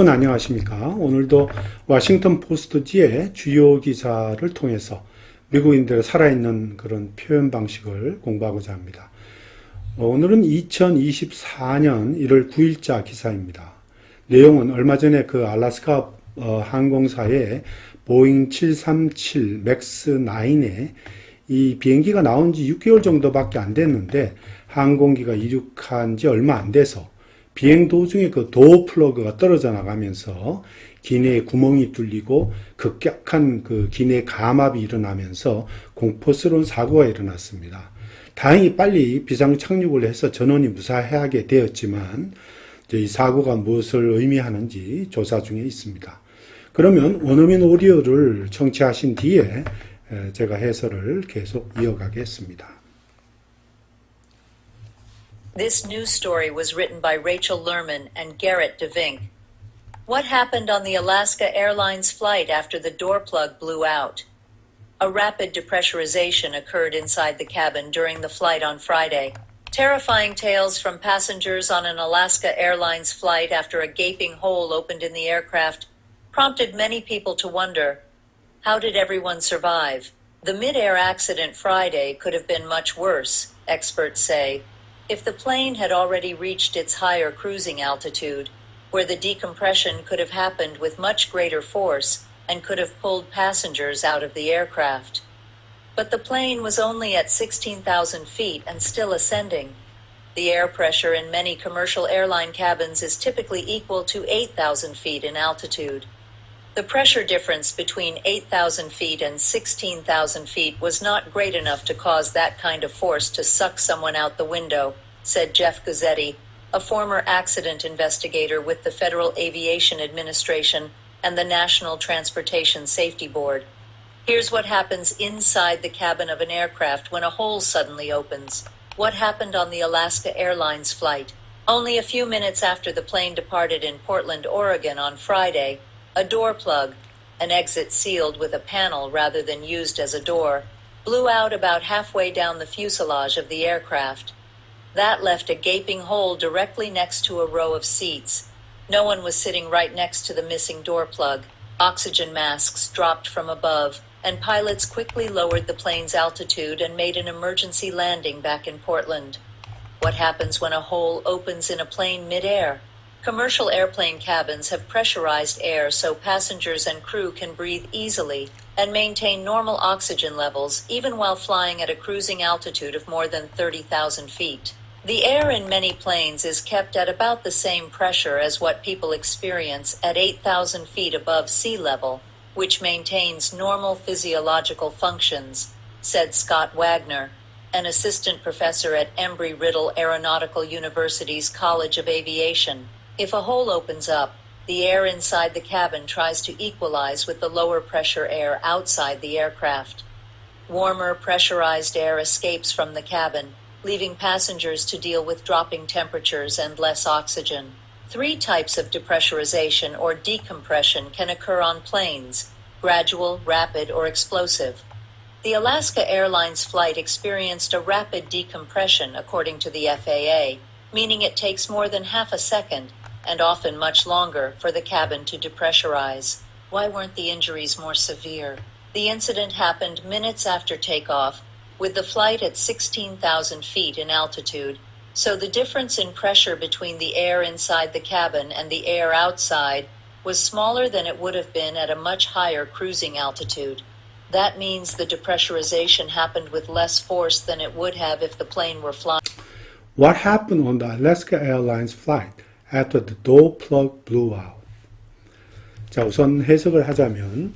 여러분 안녕하십니까? 오늘도 워싱턴 포스트지의 주요 기사를 통해서 미국인들의 살아있는 그런 표현 방식을 공부하고자 합니다. 오늘은 2024년 1월 9일자 기사입니다. 내용은 얼마 전에 그 알래스카 항공사의 보잉 737 맥스 9에 이 비행기가 나온 지 6개월 정도밖에 안 됐는데 항공기가 이륙한 지 얼마 안 돼서 비행 도중에 그 도어 플러그가 떨어져 나가면서 기내에 구멍이 뚫리고 급격한 그 기내 감압이 일어나면서 공포스러운 사고가 일어났습니다. 다행히 빨리 비상 착륙을 해서 전원이 무사하게 되었지만 이 사고가 무엇을 의미하는지 조사 중에 있습니다. 그러면 원어민 오디오를 청취하신 뒤에 제가 해설을 계속 이어가겠습니다. This news story was written by Rachel Lerman and Garrett DeVink. What happened on the Alaska Airlines flight after the door plug blew out? A rapid depressurization occurred inside the cabin during the flight on Friday. Terrifying tales from passengers on an Alaska Airlines flight after a gaping hole opened in the aircraft prompted many people to wonder, how did everyone survive? The mid-air accident Friday could have been much worse, experts say, if the plane had already reached its higher cruising altitude, where the decompression could have happened with much greater force and could have pulled passengers out of the aircraft. But the plane was only at 16,000 feet and still ascending. The air pressure in many commercial airline cabins is typically equal to 8,000 feet in altitude. The pressure difference between 8,000 feet and 16,000 feet was not great enough to cause that kind of force to suck someone out the window, said Jeff Guzzetti, a former accident investigator with the Federal Aviation Administration and the National Transportation Safety Board. Here's what happens inside the cabin of an aircraft when a hole suddenly opens. What happened on the Alaska Airlines flight? Only a few minutes after the plane departed in Portland, Oregon on Friday, a door plug, an exit sealed with a panel rather than used as a door, blew out about halfway down the fuselage of the aircraft. That left a gaping hole directly next to a row of seats. No one was sitting right next to the missing door plug. Oxygen masks dropped from above, and pilots quickly lowered the plane's altitude and made an emergency landing back in Portland. What happens when a hole opens in a plane mid-air? Commercial airplane cabins have pressurized air so passengers and crew can breathe easily and maintain normal oxygen levels even while flying at a cruising altitude of more than 30,000 feet. The air in many planes is kept at about the same pressure as what people experience at 8,000 feet above sea level, which maintains normal physiological functions, said Scott Wagner, an assistant professor at Embry-Riddle Aeronautical University's College of Aviation. If a hole opens up, the air inside the cabin tries to equalize with the lower pressure air outside the aircraft. Warmer, pressurized air escapes from the cabin, leaving passengers to deal with dropping temperatures and less oxygen. 3 types of depressurization or decompression can occur on planes: gradual, rapid, or explosive. The Alaska Airlines flight experienced a rapid decompression according to the FAA, meaning it takes more than half a second, and often much longer, for the cabin to depressurize. Why weren't the injuries more severe? The incident happened minutes after takeoff, with the flight at 16,000 feet in altitude, so the difference in pressure between the air inside the cabin and the air outside was smaller than it would have been at a much higher cruising altitude. That means the depressurization happened with less force than it would have if the plane were flying. What happened on the Alaska Airlines flight after the door plug blew out? 자, 우선 해석을 하자면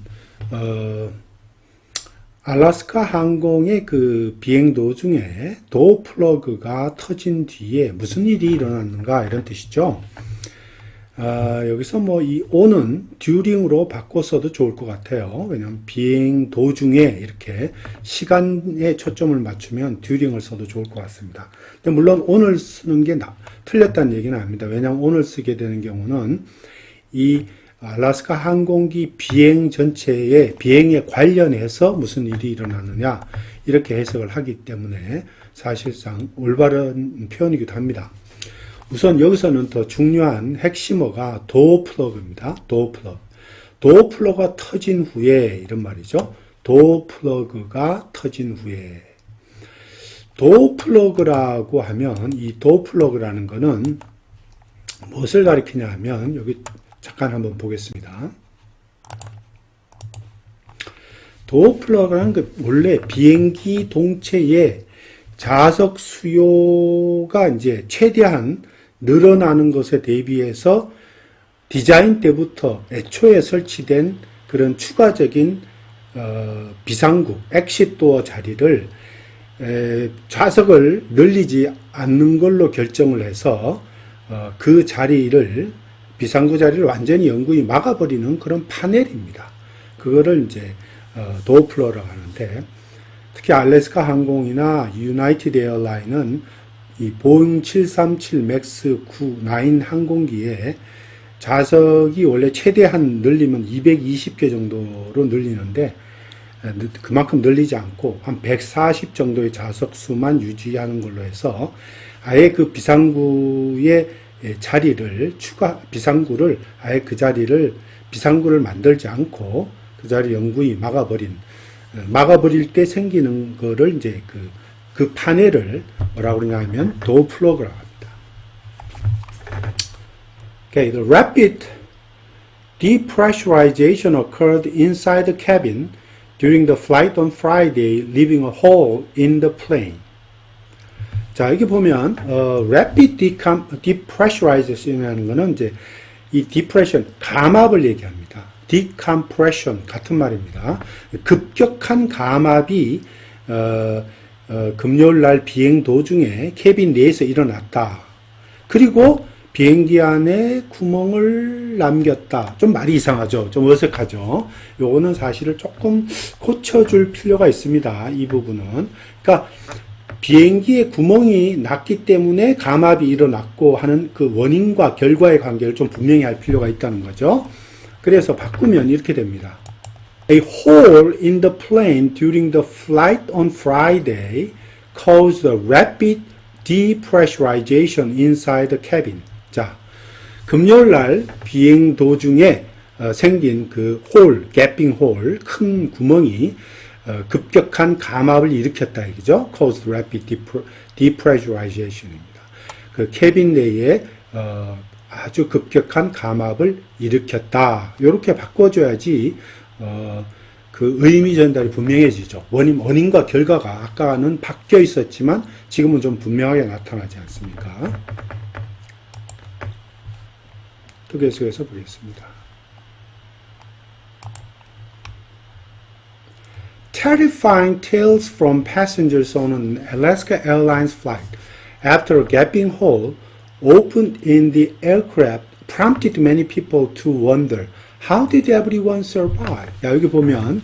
알래스카 항공의 그 비행 도중에 도어 플러그가 터진 뒤에 무슨 일이 일어났는가 이런 뜻이죠. 여기서 뭐 이 on은 during으로 바꿔서도 좋을 것 같아요. 왜냐하면 비행 도중에 이렇게 시간에 초점을 맞추면 during을 써도 좋을 것 같습니다. 근데 물론 on을 쓰는 게 틀렸다는 얘기는 아닙니다. 왜냐하면 on을 쓰게 되는 경우는 이 알래스카 항공기 비행 전체의 비행에 관련해서 무슨 일이 일어나느냐 이렇게 해석을 하기 때문에 사실상 올바른 표현이기도 합니다. 우선 여기서는 더 중요한 핵심어가 도플러그입니다. 도플러그. 도플러그가 터진 후에 이런 말이죠. 도플러그가 터진 후에. 도플러그라고 하면 이 도플러그라는 거는 무엇을 가리키냐 하면 여기 잠깐 한번 보겠습니다. 도플러그라는 그 원래 비행기 동체의 자석 수요가 이제 최대한 늘어나는 것에 대비해서 디자인 때부터 애초에 설치된 그런 추가적인 비상구, 엑싯도어 자리를 좌석을 늘리지 않는 걸로 결정을 해서 그 자리를 비상구 자리를 완전히 영구히 막아버리는 그런 파넬입니다. 그거를 이제 도플러라고 하는데 특히 알래스카 항공이나 유나이티드 에어라인은 이 보잉 737 맥스 9 항공기에 좌석이 원래 최대한 늘리면 220개 정도로 늘리는데 그만큼 늘리지 않고 한 140 정도의 좌석 수만 유지하는 걸로 해서 아예 그 비상구의 자리를 비상구를 아예 그 자리를 비상구를 만들지 않고 그 자리를 영구히 막아버릴 때 생기는 거를 이제 그 파넬을 뭐라고 그러냐 하면 도플러그라고 합니다. Okay, the rapid depressurization occurred inside the cabin during the flight on Friday, leaving a hole in the plane. 자, 여기 보면 rapid depressurization이라는 거는 이제 이 depression 감압을 얘기합니다. decompression 같은 말입니다. 급격한 감압이 금요일 날 비행 도중에 캐빈 내에서 일어났다. 그리고 비행기 안에 구멍을 남겼다. 좀 말이 이상하죠. 좀 어색하죠. 요거는 사실을 조금 고쳐줄 필요가 있습니다. 이 부분은. 그러니까 비행기에 구멍이 났기 때문에 감압이 일어났고 하는 그 원인과 결과의 관계를 좀 분명히 할 필요가 있다는 거죠. 그래서 바꾸면 이렇게 됩니다. A hole in the plane during the flight on Friday caused a rapid depressurization inside the cabin. 자, 금요일 날 비행 도중에 생긴 그 홀, gaping 홀, 큰 구멍이 급격한 감압을 일으켰다 얘기죠. caused rapid depressurization입니다. 그 캐빈 내에 아주 급격한 감압을 일으켰다. 이렇게 바꿔줘야지 그 의미 전달이 분명해지죠. 원인과 결과가 아까는 바뀌어 있었지만 지금은 좀 분명하게 나타나지 않습니까? 또 계속해서 보겠습니다. Terrifying tales from passengers on an Alaska Airlines flight after a gaping hole opened in the aircraft prompted many people to wonder how did everyone survive? 야, 여기 보면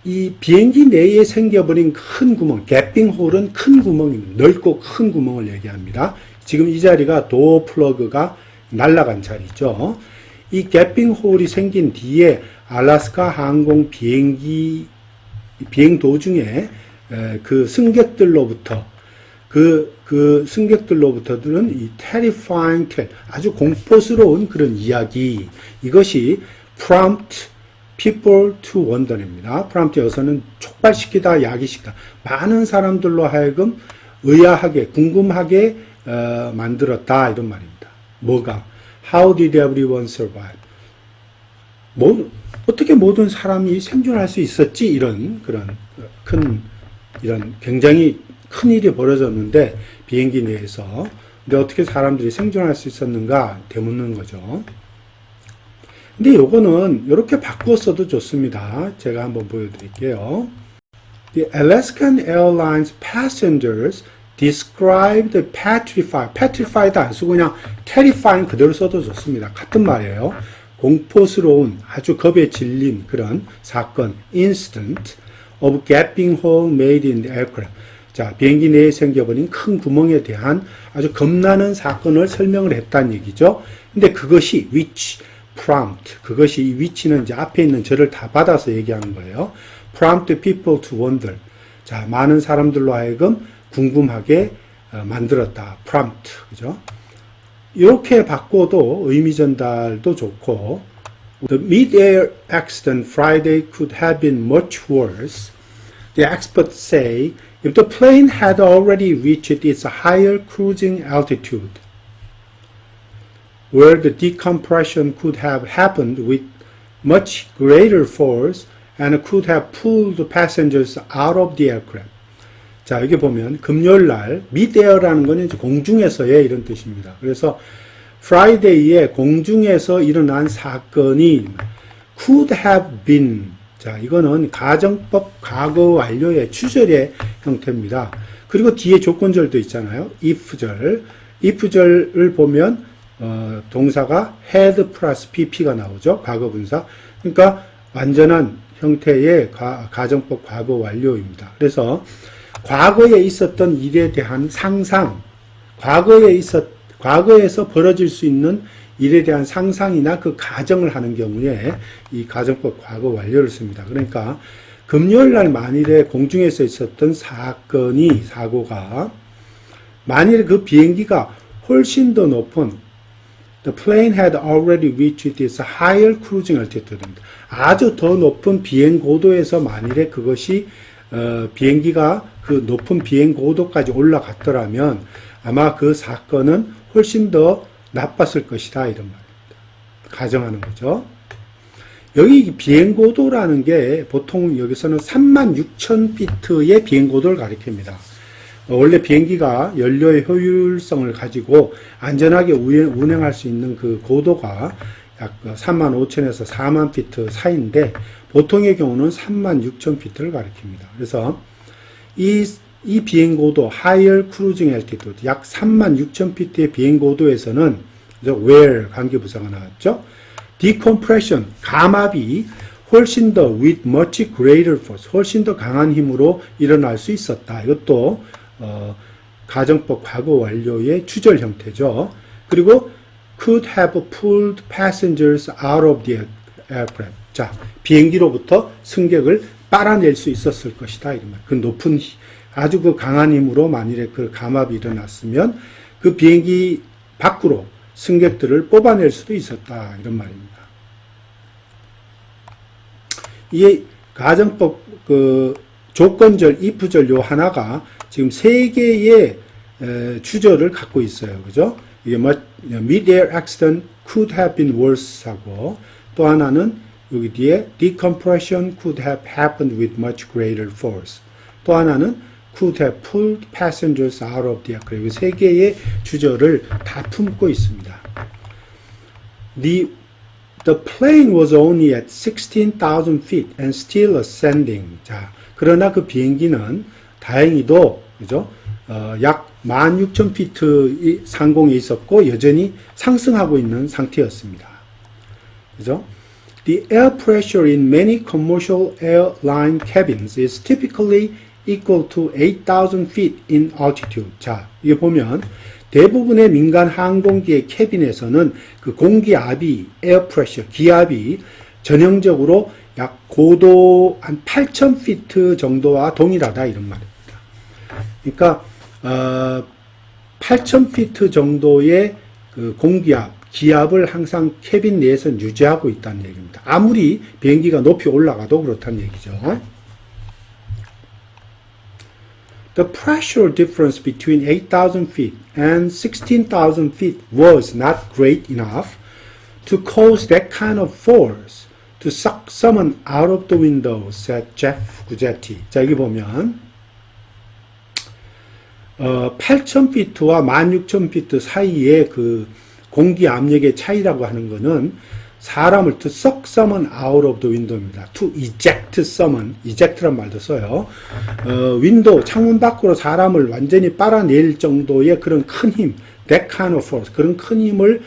이 비행기 내에 생겨버린 큰 구멍, gaping hole은 큰 구멍입니다. 넓고 큰 구멍을 얘기합니다. 지금 이 자리가 도어 플러그가 날아간 자리죠. 이 gaping hole이 생긴 뒤에 알래스카 항공 비행 도중에 그 승객들로부터 승객들로부터들은 이 terrifying tale, 아주 공포스러운 그런 이야기, 이것이 prompt people to wonder입니다. prompt 여기서는 촉발시키다, 야기시키다. 많은 사람들로 하여금 의아하게, 궁금하게 만들었다, 이런 말입니다. 뭐가? How did everyone survive? 어떻게 모든 사람이 생존할 수 있었지? 이런 이런 굉장히 큰 일이 벌어졌는데 비행기 내에서 근데 어떻게 사람들이 생존할 수 있었는가 되묻는 거죠. 근데 요거는 이렇게 바꾸었어도 좋습니다. 제가 한번 보여드릴게요. The Alaskan Airlines passengers described petrified 안 쓰고 그냥 terrifying 그대로 써도 좋습니다. 같은 말이에요. 공포스러운 아주 겁에 질린 그런 사건 incident of gaping hole made in the aircraft. 자, 비행기 내에 생겨버린 큰 구멍에 대한 아주 겁나는 사건을 설명을 했다는 얘기죠. 근데 그것이 which prompt, 그것이 이 which는 이제 앞에 있는 절을 다 받아서 얘기하는 거예요. prompt people to wonder. 자, 많은 사람들로 하여금 궁금하게 만들었다. prompt. 그죠? 이렇게 바꿔도 의미 전달도 좋고, The mid-air accident Friday could have been much worse. The experts say if the plane had already reached its higher cruising altitude, where the decompression could have happened with much greater force and could have pulled the passengers out of the aircraft. 자, 여기 보면 금요일 날 mid-air라는 건 이제 공중에서의 이런 뜻입니다. 그래서 Friday에 공중에서 일어난 사건이 could have been. 자, 이거는 가정법 과거 완료의 추절의 형태입니다. 그리고 뒤에 조건절도 있잖아요. if절. if절을 보면 동사가 had 플러스 pp가 나오죠. 과거 분사. 그러니까 완전한 형태의 가정법 과거 완료입니다. 그래서 과거에 있었던 일에 대한 상상, 과거에서 벌어질 수 있는 일에 대한 상상이나 그 가정을 하는 경우에 이 가정법 과거 완료를 씁니다. 그러니까 금요일 날 만일에 공중에서 있었던 사고가 만일에 그 비행기가 훨씬 더 높은 The plane had already reached its higher cruising altitude. 아주 더 높은 비행 고도에서 만일에 그것이 비행기가 그 높은 비행 고도까지 올라갔더라면 아마 그 사건은 훨씬 더 나빴을 것이다 이런 말입니다. 가정하는 거죠. 여기 비행고도라는 게 보통 여기서는 36,000피트의 비행고도를 가리킵니다. 원래 비행기가 연료의 효율성을 가지고 안전하게 운행할 수 있는 그 고도가 약 35,000에서 4만 피트 사이인데 보통의 경우는 36,000피트를 가리킵니다. 그래서 이 비행고도 higher cruising altitude 약 36,000피트의 비행고도에서는 where 관계부사가 나왔죠. decompression 감압이 훨씬 더 with much greater force 훨씬 더 강한 힘으로 일어날 수 있었다. 이것도 가정법 과거 완료의 추절 형태죠. 그리고 could have pulled passengers out of the aircraft. 자, 비행기로부터 승객을 빨아낼 수 있었을 것이다. 이런 말. 그 높은 아주 그 강한 힘으로 만일에 그 감압이 일어났으면 그 비행기 밖으로 승객들을 뽑아낼 수도 있었다. 이런 말입니다. 이 가정법 그 조건절, if절 요 하나가 지금 세 개의 추절을 갖고 있어요. 그죠? 이게 mid-air accident could have been worse 하고 또 하나는 여기 뒤에 decompression could have happened with much greater force. 또 하나는 could have pulled passengers out of the aircraft. 세 개의 주절을 다 품고 있습니다. The plane was only at 16,000 feet and still ascending. 자, 그러나 그 비행기는 다행히도 그죠? 약 16,000피트 상공에 있었고 여전히 상승하고 있는 상태였습니다. 그죠? The air pressure in many commercial airline cabins is typically equal to 8,000 feet in altitude. 자, 이게 보면 대부분의 민간 항공기의 캐빈에서는 그 공기압이 air pressure, 기압이 전형적으로 약 고도 한 8,000피트 정도와 동일하다 이런 말입니다. 그러니까 8,000피트 정도의 그 공기압, 기압을 항상 캐빈 내에서 유지하고 있다는 얘기입니다. 아무리 비행기가 높이 올라가도 그렇다는 얘기죠. The pressure difference between 8,000 feet and 16,000 feet was not great enough to cause that kind of force to suck someone out of the window, said Jeff Guzetti. 자, 여기 보면 8,000피트와 16,000피트 사이의 그 공기 압력의 차이라고 하는 것은 사람을 to suck someone out of the window입니다. to eject someone, eject란 말도 써요. 윈도우, 창문 밖으로 사람을 완전히 빨아낼 정도의 그런 큰 힘, that kind of force, 그런 큰 힘을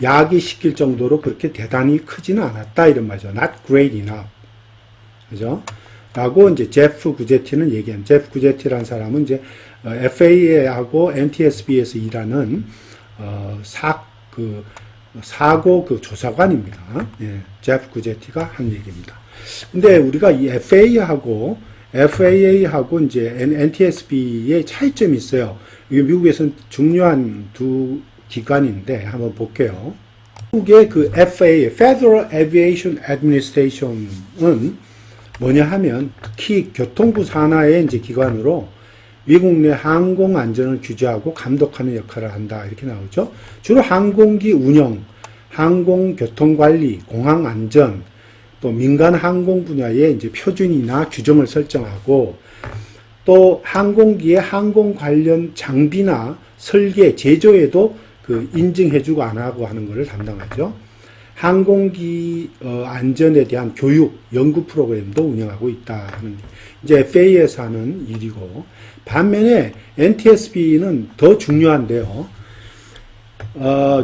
야기시킬 정도로 그렇게 대단히 크지는 않았다 이런 말이죠. not great enough. 그죠? 라고 이제 제프 구제티는 얘기한, 제프 구제티라는 사람은 이제 FAA하고 NTSB에서 일하는 사고 그 조사관입니다. 예, 제프 구제티가 한 얘기입니다. 근데 우리가 이 FAA하고 이제 NTSB의 차이점이 있어요. 이게 미국에서는 중요한 두 기관인데 한번 볼게요. 미국의 그 FAA, Federal Aviation Administration은 뭐냐 하면 특히 교통부 산하의 이제 기관으로 미국 내 항공 안전을 규제하고 감독하는 역할을 한다 이렇게 나오죠. 주로 항공기 운영, 항공 교통 관리, 공항 안전, 또 민간 항공 분야의 이제 표준이나 규정을 설정하고 또 항공기의 항공 관련 장비나 설계, 제조에도 그 인증해주고 안 하고 하는 것을 담당하죠. 항공기 안전에 대한 교육, 연구 프로그램도 운영하고 있다 하는 이제 FAA에서 하는 일이고 반면에 NTSB는 더 중요한데요.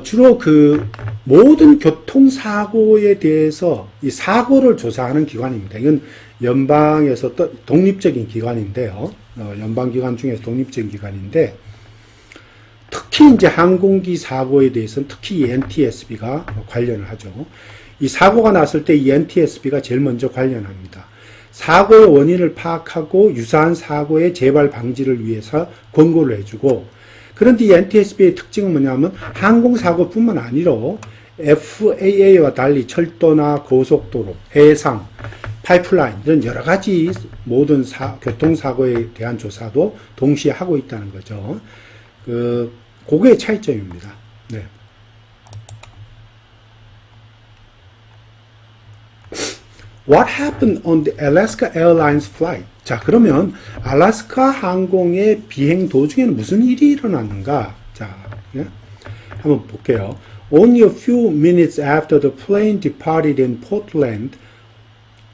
주로 그 모든 교통사고에 대해서 이 사고를 조사하는 기관입니다. 이건 연방에서 독립적인 기관인데요. 연방기관 중에서 독립적인 기관인데, 특히 이제 항공기 사고에 대해서는 특히 이 NTSB가 관련을 하죠. 이 사고가 났을 때 이 NTSB가 제일 먼저 관련합니다. 사고의 원인을 파악하고 유사한 사고의 재발 방지를 위해서 권고를 해주고, 그런데 이 NTSB의 특징은 뭐냐면 항공사고뿐만 아니라 FAA와 달리 철도나 고속도로, 해상, 파이프라인 이런 여러 가지 모든 교통사고에 대한 조사도 동시에 하고 있다는 거죠. 그게 차이점입니다. 네. What happened on the Alaska Airlines flight? 자, 그러면 알래스카 항공의 비행 도중에는 무슨 일이 일어났는가? 자, 예? 한번 볼게요. Only a few minutes after the plane departed in Portland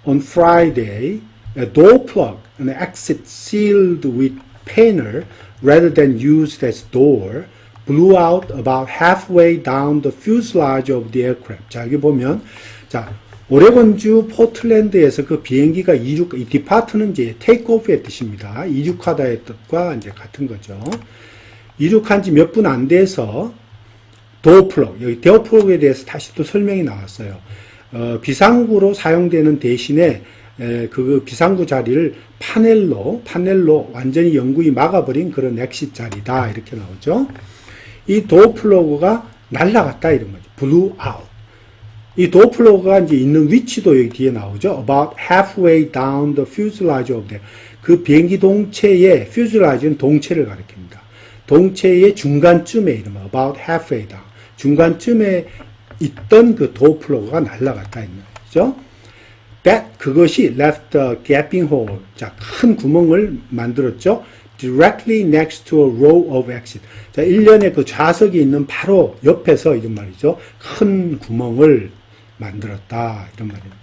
on Friday, a door plug, an exit sealed with painter rather than used as door, blew out about halfway down the fuselage of the aircraft. 자, 여기 보면, 자, 오레곤주 포틀랜드에서 그 비행기가 이 디파트는 이제 테이크오프의 뜻입니다. 이륙하다의 뜻과 이제 같은 거죠. 이륙한 지 몇 분 안 돼서 도어플럭, 여기 도어플럭에 대해서 다시 또 설명이 나왔어요. 비상구로 사용되는 대신에 그 비상구 자리를 파넬로 완전히 영구히 막아버린 그런 엑싯 자리다 이렇게 나오죠. 이 도어플러그가 날아갔다 이런 거죠. blew out. 이 도어플러그가 이제 있는 위치도 여기 뒤에 나오죠. About halfway down the fuselage of the. 그 비행기 동체의 퓨즐라지는 동체를 가리킵니다. 동체의 중간쯤에 이르면 about halfway down. 중간쯤에 있던 그 도어플러그가 날아갔다 있는 거죠. 그것이 left a gaping hole. 자, 큰 구멍을 만들었죠. Directly next to a row of exit. 자, 일련의 그 좌석이 있는 바로 옆에서 이런 말이죠. 큰 구멍을 만들었다. 이런 말입니다.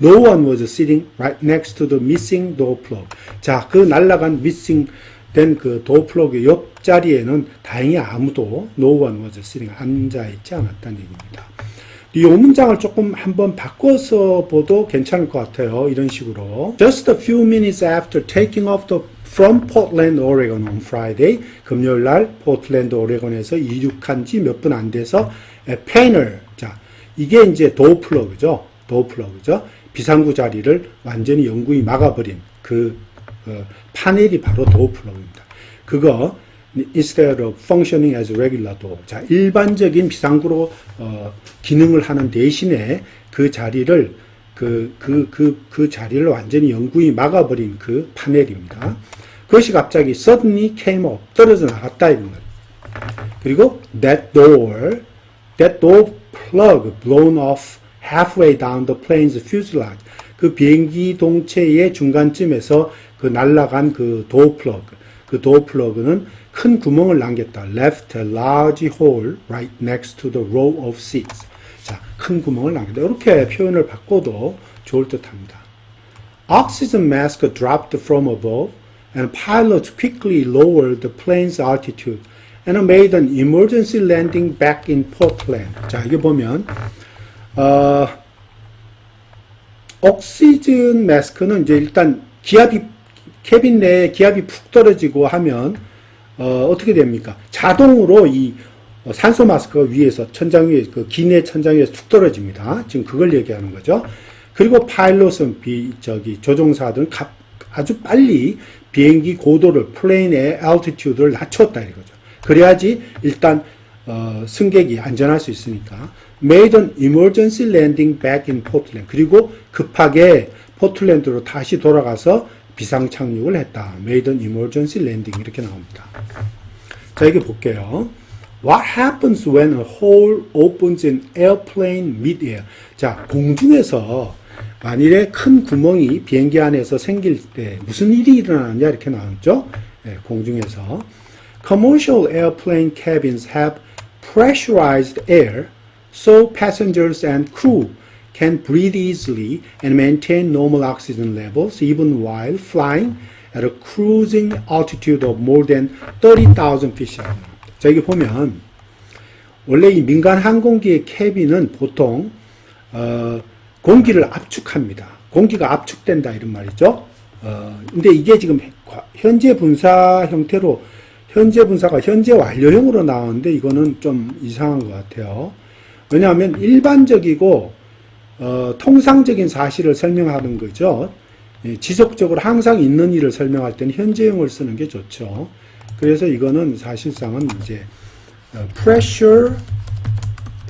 No one was sitting right next to the missing door plug. 자, 그 날아간 missing 된 그 door plug 옆자리에는 다행히 아무도 no one was sitting 앉아있지 않았다는 얘기입니다. 이 문장을 조금 한번 바꿔서 봐도 괜찮을 것 같아요. 이런 식으로. Just a few minutes after taking off from Portland, Oregon on Friday, 금요일 날 포틀랜드, 오레곤에서 이륙한 지 몇 분 안 돼서 painter. 자, 이게 이제 도어플러그죠. 비상구 자리를 완전히 영구히 막아버린 그 파넬이 바로 도어플러그입니다. 그거 instead of functioning as regular door. 자, 일반적인 비상구로 기능을 하는 대신에 그 자리를 그 자리를 완전히 영구히 막아버린 그 파넬입니다. 그것이 갑자기 suddenly came up, 떨어져 나갔다 이런 거예요. 그리고 that door plug blown off halfway down the plane's fuselage. 그 비행기 동체의 중간쯤에서 그 날아간 그 door plug. 그 door plug는 큰 구멍을 남겼다. left a large hole right next to the row of seats. 자, 큰 구멍을 남겼다. 이렇게 표현을 바꿔도 좋을 듯 합니다. Oxygen mask dropped from above and pilots quickly lowered the plane's altitude and made an emergency landing back in Portland. 자, 이게 보면 옥시즌 마스크는 이제 일단 캐빈 내에 기압이 푹 떨어지고 하면 어떻게 됩니까? 자동으로 이 산소 마스크가 위에서 천장 위에 그 기내 천장 위에서 툭 떨어집니다. 지금 그걸 얘기하는 거죠. 그리고 파일럿은 조종사들은 아주 빨리 비행기 고도를 플레인의 altitude를 낮췄다 이거죠. 그래야지 일단 승객이 안전할 수 있으니까. Made an emergency landing back in Portland. 그리고 급하게 포틀랜드로 다시 돌아가서 비상 착륙을 했다. Made an emergency landing 이렇게 나옵니다. 자, 여기 볼게요. What happens when a hole opens in airplane mid-air? 자, 공중에서 만일에 큰 구멍이 비행기 안에서 생길 때 무슨 일이 일어나느냐 이렇게 나왔죠. 네, 공중에서 Commercial airplane cabins have pressurized air so passengers and crew can breathe easily and maintain normal oxygen levels even while flying at a cruising altitude of more than 30,000 feet. 자, 여기 보면 원래 이 민간 항공기의 캐빈은 보통 공기를 압축합니다. 공기가 압축된다 이런 말이죠. 근데 이게 지금 현재 분사 형태로 현재 분사가 현재 완료형으로 나오는데 이거는 좀 이상한 것 같아요. 왜냐하면 일반적이고 통상적인 사실을 설명하는 거죠. 지속적으로 항상 있는 일을 설명할 때는 현재형을 쓰는 게 좋죠. 그래서 이거는 사실상은 이제 pressure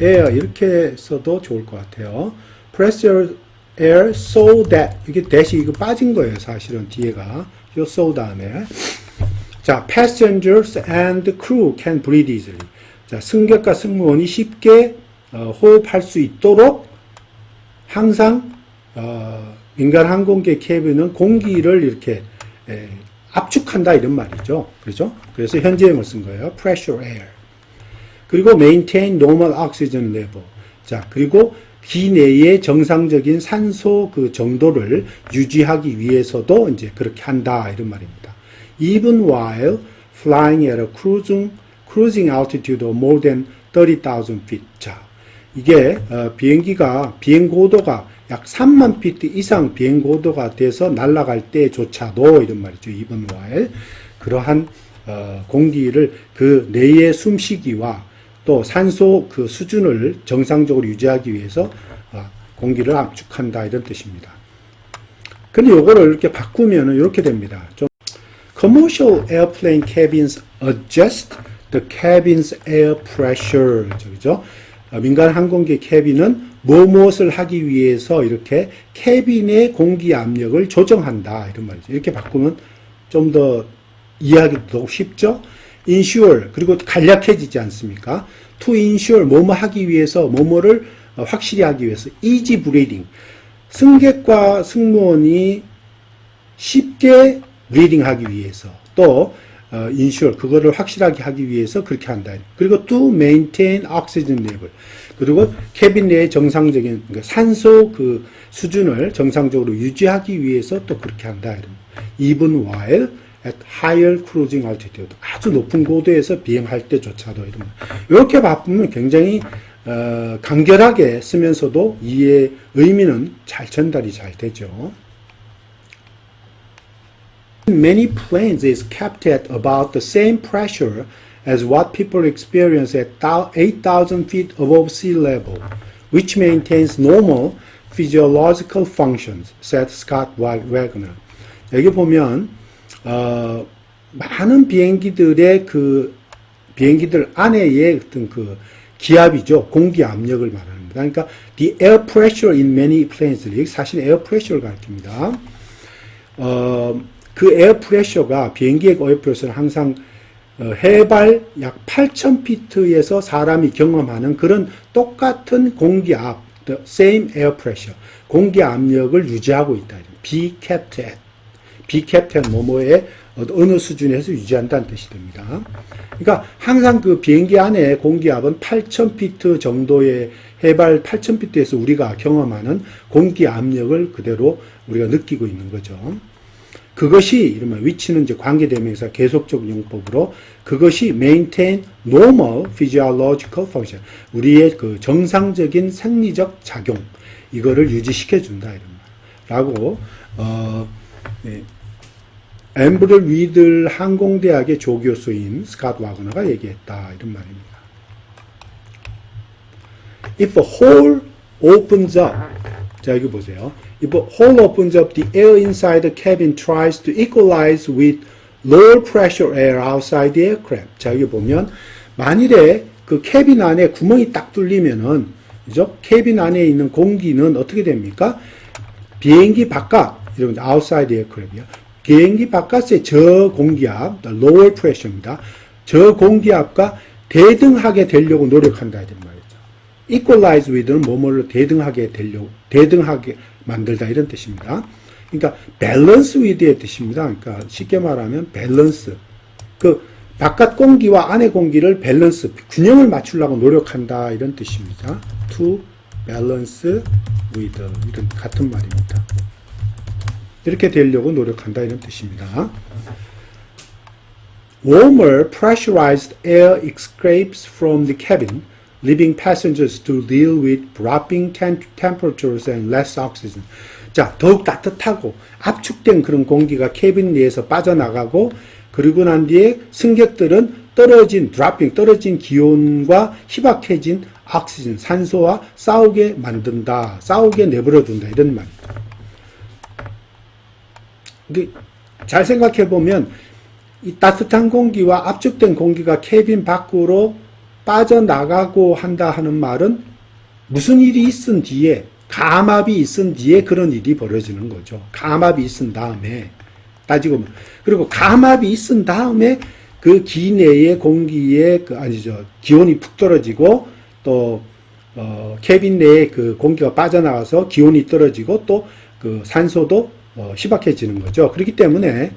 air 이렇게 써도 좋을 것 같아요. pressure air so that 이게 대시 이거 빠진 거예요. 사실은 뒤에가 요 so 다음에 자 passengers and crew can breathe easily. 자 승객과 승무원이 쉽게 호흡할 수 있도록 항상 민간 항공기 캐빈은 공기를 이렇게 압축한다 이런 말이죠. 그렇죠? 그래서 현재형을 쓴 거예요. pressure air. 그리고 maintain normal oxygen level. 자, 그리고 기내의 정상적인 산소 그 정도를 유지하기 위해서도 이제 그렇게 한다 이런 말입니다. Even while flying at a cruising altitude of more than 30,000 feet. 자, 이게 비행기가 비행 고도가 약 3만 피트 이상 비행 고도가 돼서 날아갈 때조차도 이런 말이죠. even while 그러한 공기를 그 내의 숨쉬기와 또 산소 그 수준을 정상적으로 유지하기 위해서 공기를 압축한다 이런 뜻입니다. 근데 요거를 이렇게 바꾸면은 이렇게 됩니다. 좀 Commercial airplane cabins adjust the cabin's air pressure. 그죠? 민간 항공기 캐빈은 무엇을 하기 위해서 이렇게 캐빈의 공기 압력을 조정한다 이런 말이죠. 이렇게 바꾸면 좀 더 이해하기도 쉽죠. Ensure 그리고 간략해지지 않습니까? To ensure 뭐뭐 하기 위해서 뭐뭐를 확실히 하기 위해서 easy breathing 승객과 승무원이 쉽게 브리딩 하기 위해서 또 ensure 그거를 확실하게 하기 위해서 그렇게 한다. 그리고 to maintain oxygen level 그리고 캐빈 내의 정상적인 그러니까 산소 그 수준을 정상적으로 유지하기 위해서 또 그렇게 한다. Even while at higher cruising altitude 아주 높은 고도에서 비행할 때조차도 이렇게 바꾸면 굉장히 간결하게 쓰면서도 이해 의미는 잘 전달이 잘 되죠. Many planes is kept at about the same pressure as what people experience at 8,000 feet above sea level, which maintains normal physiological functions, said Scott Wagner. 여기 보면 많은 비행기들의 그 비행기들 안에의 어떤 그 기압이죠. 공기 압력을 말합니다. 그러니까 the air pressure in many planes 사실 air pressure를 가리킵니다. 그 에어 프레셔가 비행기의 에어 프레셔는 항상 해발 약 8,000피트에서 사람이 경험하는 그런 똑같은 공기압, the same air pressure, 공기 압력을 유지하고 있다. be kept at 뭐뭐의 어느 수준에서 유지한다는 뜻이 됩니다. 그러니까 항상 그 비행기 안에 공기압은 8,000피트 정도의 해발 8,000피트에서 우리가 경험하는 공기 압력을 그대로 우리가 느끼고 있는 거죠. 그것이 이러면 위치는 이제 관계대명사 계속적 용법으로 그것이 maintain normal physiological function 우리의 그 정상적인 생리적 작용 이거를 유지시켜 준다 이런 말라고 엠브럴 위들 항공대학의 조교수인 스캇 와그너가 얘기했다 이런 말입니다. If a hole opens up 자, 여기 보세요. If a hole opens up, the air inside the cabin tries to equalize with lower pressure air outside the aircraft. 자, 여기 보면 만일에 그 캐빈 안에 구멍이 딱 뚫리면은, 그죠? 캐빈 안에 있는 공기는 어떻게 됩니까? 비행기 바깥, 이러면 outside the aircraft이요. 비행기 바깥의 저 공기압, lower pressure입니다. 저 공기압과 대등하게 되려고 노력한다 이런 말이죠. equalize with는 뭐뭐를 대등하게 만들다 이런 뜻입니다. 그러니까 balance with의 뜻입니다. 그러니까 쉽게 말하면 밸런스. 그 바깥 공기와 안의 공기를 밸런스, 균형을 맞추려고 노력한다 이런 뜻입니다. to balance with 이런 같은 말입니다. 이렇게 되려고 노력한다 이런 뜻입니다. Warmer pressurized air escapes from the cabin, leaving passengers to deal with dropping temperatures and less oxygen. 자, 더욱 따뜻하고 압축된 그런 공기가 캐빈 내에서 빠져나가고 그리고 난 뒤에 승객들은 떨어진 기온과 희박해진 오xygen, 산소와 싸우게 만든다, 싸우게 내버려둔다 이런 말입니다. 근데 잘 생각해 보면 이 따뜻한 공기와 압축된 공기가 캐빈 밖으로 빠져나가고 한다 하는 말은 무슨 일이 있은 뒤에, 감압이 있은 뒤에 그런 일이 벌어지는 거죠. 감압이 있은 다음에 따지고 보면. 그리고 감압이 있은 다음에 그 기내의 공기의 기온이 푹 떨어지고 또 캐빈 내에 그 공기가 빠져나가서 기온이 떨어지고 또 그 산소도 희박해지는 거죠. 그렇기 때문에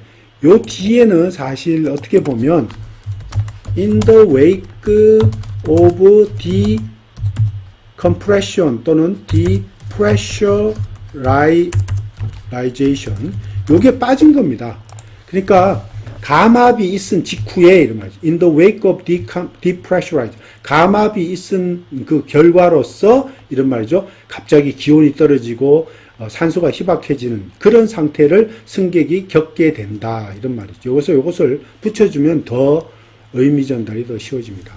요 뒤에는 사실 어떻게 보면 in the wake of decompression 또는 depressurization 요게 빠진 겁니다. 그러니까 감압이 있은 직후에 이런 말이죠. In the wake of depressurization 감압이 있은 그 결과로서 이런 말이죠. 갑자기 기온이 떨어지고 산소가 희박해지는 그런 상태를 승객이 겪게 된다 이런 말이죠. 요것을 붙여주면 더 의미 전달이 더 쉬워집니다.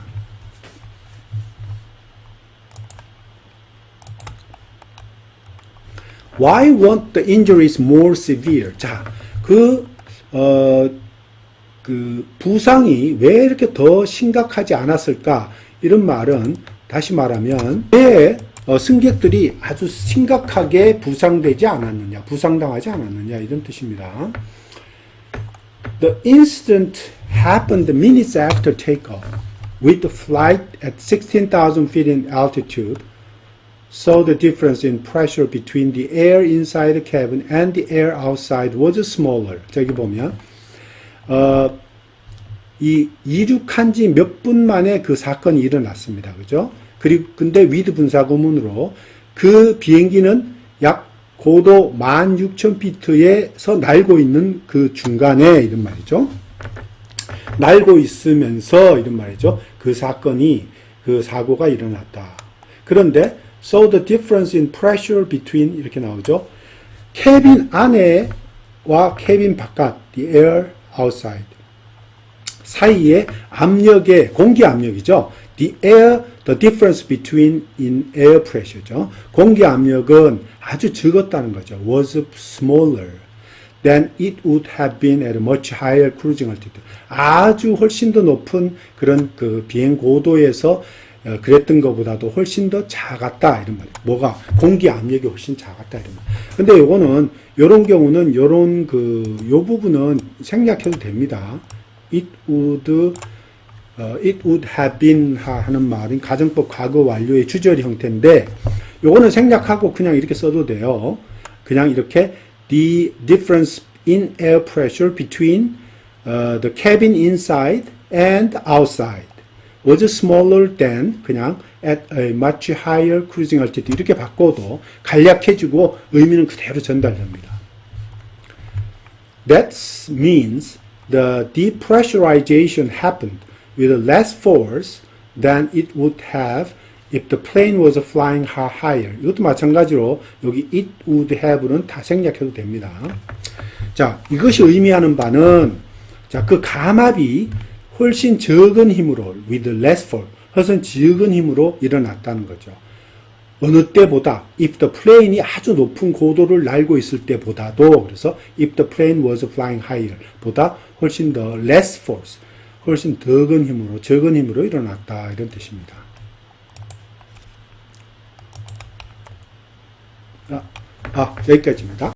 Why weren't the injuries more severe? 자, 그 부상이 왜 이렇게 더 심각하지 않았을까? 이런 말은 다시 말하면 왜 승객들이 아주 심각하게 부상되지 않았느냐, 부상당하지 않았느냐 이런 뜻입니다. The incident happened minutes after takeoff, with the flight at 16,000 feet in altitude. So the difference in pressure between the air inside the cabin and the air outside was smaller. 저기 보면 이 이륙한 지 몇 분 만에 그 사건이 일어났습니다. 그죠? 그리고 근데 위드 분사 구문으로 그 비행기는 약 고도 16,000피트에서 날고 있는 그 중간에 이런 말이죠. 날고 있으면서 이런 말이죠. 그 사고가 일어났다. 그런데 so the difference in pressure between 이렇게 나오죠. 캐빈 안에와 캐빈 바깥 the air outside 사이의 압력의 공기 압력이죠. the difference between in air pressure죠. 공기 압력은 아주 적었다는 거죠. was smaller than it would have been at a much higher cruising altitude. 아주 훨씬 더 높은 그런 그 비행 고도에서 그랬던 것보다도 훨씬 더 작았다 이런 말이에요. 뭐가 공기 압력이 훨씬 작았다 이런 말. 근데 요거는 요런 경우는 요런 요 부분은 생략해도 됩니다. it would have been 하는 말은 가정법 과거 완료의 주절 형태인데 요거는 생략하고 그냥 이렇게 써도 돼요. 그냥 이렇게 the difference in air pressure between the cabin inside and outside was smaller than 그냥 at a much higher cruising altitude 이렇게 바꿔도 간략해지고 의미는 그대로 전달됩니다. That means the depressurization happened with less force than it would have if the plane was flying higher. 이것도 마찬가지로 여기 it would have는 다 생략해도 됩니다. 자, 이것이 의미하는 바는 자, 그 감압이 훨씬 적은 힘으로 with less force, 훨씬 적은 힘으로 일어났다는 거죠. 어느 때보다 if the plane이 아주 높은 고도를 날고 있을 때보다도 그래서 if the plane was flying higher 보다 훨씬 더 less force 훨씬 적은 힘으로 일어났다 이런 뜻입니다. 여기까지입니다.